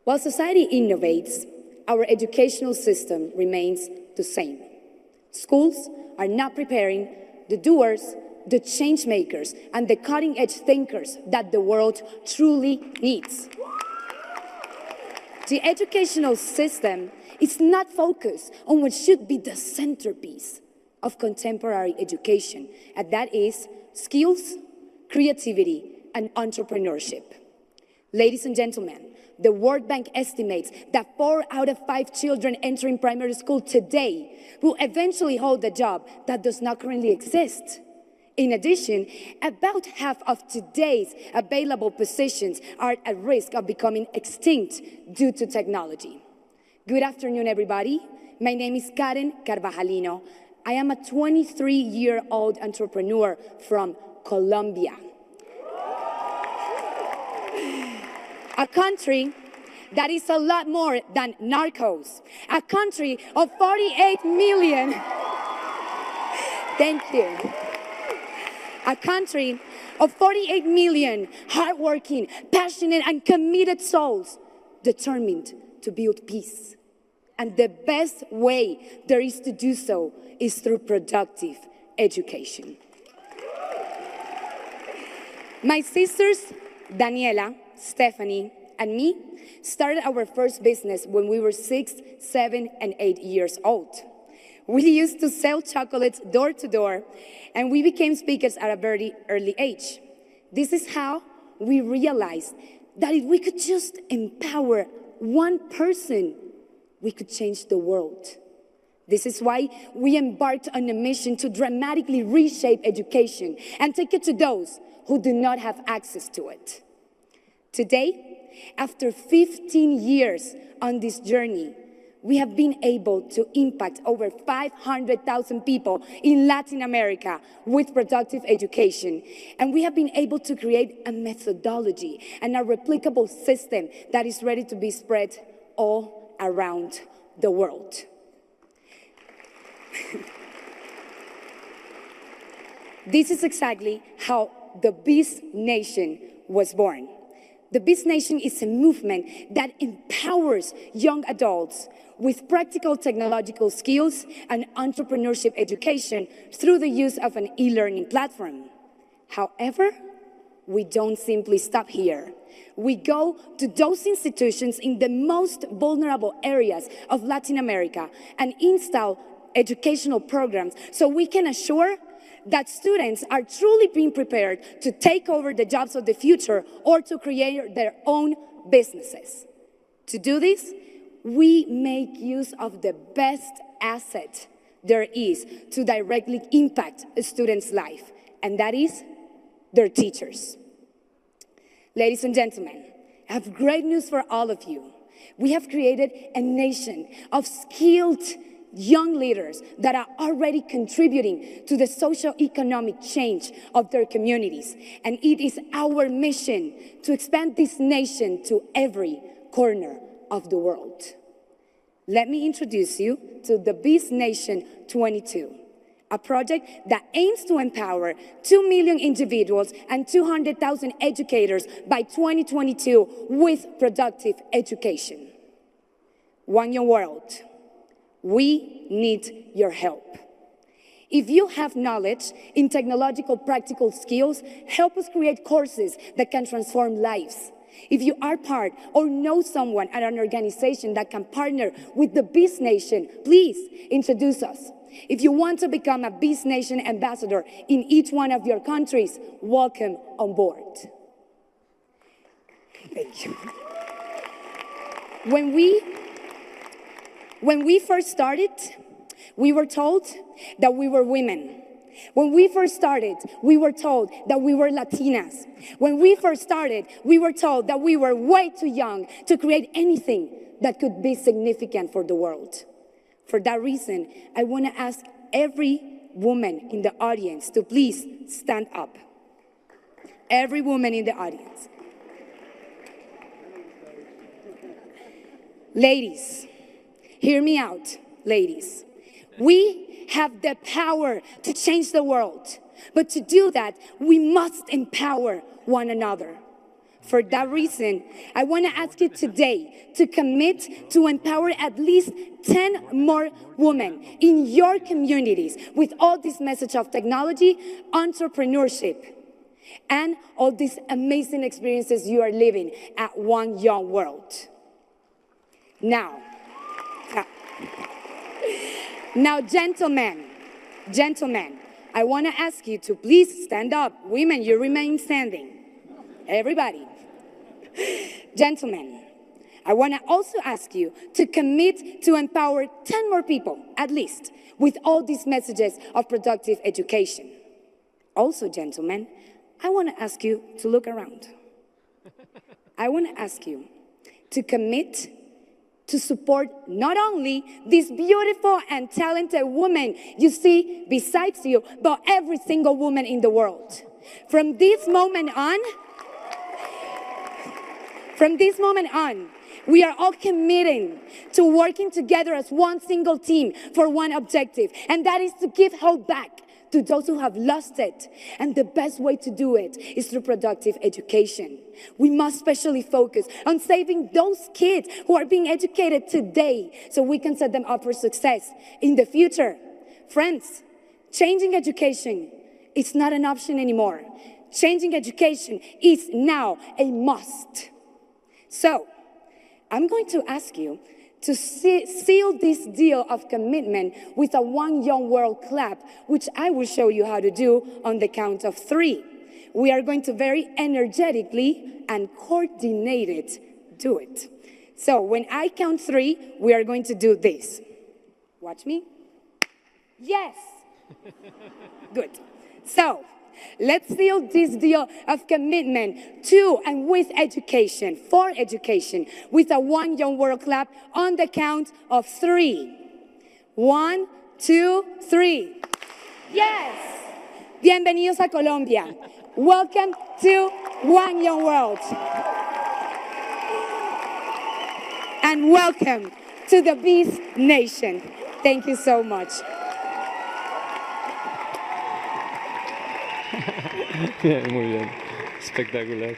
While society innovates, our educational system remains the same. Schools are not preparing the doers, the change makers, and the cutting-edge thinkers that the world truly needs. The educational system is not focused on what should be the centerpiece of contemporary education, and that is skills, creativity, and entrepreneurship. Ladies and gentlemen, the World Bank estimates that 4 out of 5 children entering primary school today will eventually hold a job that does not currently exist. In addition, about half of today's available positions are at risk of becoming extinct due to technology. Good afternoon, everybody. My name is Carvajalino. I am a 23-year-old entrepreneur from Colombia, a country that is a lot more than narcos, a country of 48 million. Thank you. A country of 48 million hardworking, passionate, and committed souls determined to build peace. And the best way there is to do so is through productive education. My sisters, Daniela, Stephanie, and me started our first business when we were 6, 7, and 8 years old. We used to sell chocolates door to door, and we became speakers at a very early age. This is how we realized that if we could just empower one person, we could change the world. This is why we embarked on a mission to dramatically reshape education and take it to those who do not have access to it. Today, after 15 years on this journey, we have been able to impact over 500,000 people in Latin America with productive education. And we have been able to create a methodology and a replicable system that is ready to be spread all around the world. This is exactly how the Biz Nation was born. The Biz Nation is a movement that empowers young adults with practical technological skills and entrepreneurship education through the use of an e-learning platform. However, we don't simply stop here. We go to those institutions in the most vulnerable areas of Latin America and install educational programs so we can assure that students are truly being prepared to take over the jobs of the future or to create their own businesses. To do this, we make use of the best asset there is to directly impact a student's life, and that is their teachers. Ladies and gentlemen, I have great news for all of you. We have created a nation of skilled young leaders that are already contributing to the socio-economic change of their communities. And it is our mission to expand this nation to every corner of the world. Let me introduce you to the Biz Nation 22, a project that aims to empower 2 million individuals and 200,000 educators by 2022 with productive education. One Young World. We need your help. If you have knowledge in technological practical skills, help us create courses that can transform lives. If you are part or know someone at an organization that can partner with the Biz Nation, please introduce us. If you want to become a Biz Nation ambassador in each one of your countries, welcome on board. Thank you. When we first started, we were told that we were women. When we first started, we were told that we were Latinas. When we first started, we were told that we were way too young to create anything that could be significant for the world. For that reason, I want to ask every woman in the audience to please stand up. Every woman in the audience. Ladies, hear me out, ladies. We have the power to change the world. But to do that, we must empower one another. For that reason, I want to ask you today to commit to empower at least 10 more women in your communities with all this message of technology, entrepreneurship, and all these amazing experiences you are living at One Young World. Now, gentlemen, I want to ask you to please stand up. Women, you remain standing. Everybody. Gentlemen, I want to also ask you to commit to empower 10 more people, at least, with all these messages of productive education. Also, gentlemen, I want to ask you to look around. I want to ask you to commit to support not only this beautiful and talented woman you see besides you, but every single woman in the world. From this moment on, we are all committing to working together as one single team for one objective, and that is to give hope back to those who have lost it. And the best way to do it is through productive education. We must especially focus on saving those kids who are being educated today so we can set them up for success in the future. Friends, changing education is not an option anymore. Changing education is now a must. So, I'm going to ask you to seal this deal of commitment with a One Young World clap, which I will show you how to do on the count of 3. We are going to very energetically and coordinated do it. So when I count 3, we are going to do this. Watch me. Yes. Good. So, let's seal this deal of commitment to and with education, for education, with a One Young World clap on the count of 3. 1, 2, 3. Yes! Bienvenidos a Colombia. Welcome to One Young World. And welcome to the Biz Nation. Thank you so much. Bien, muy bien. Espectacular.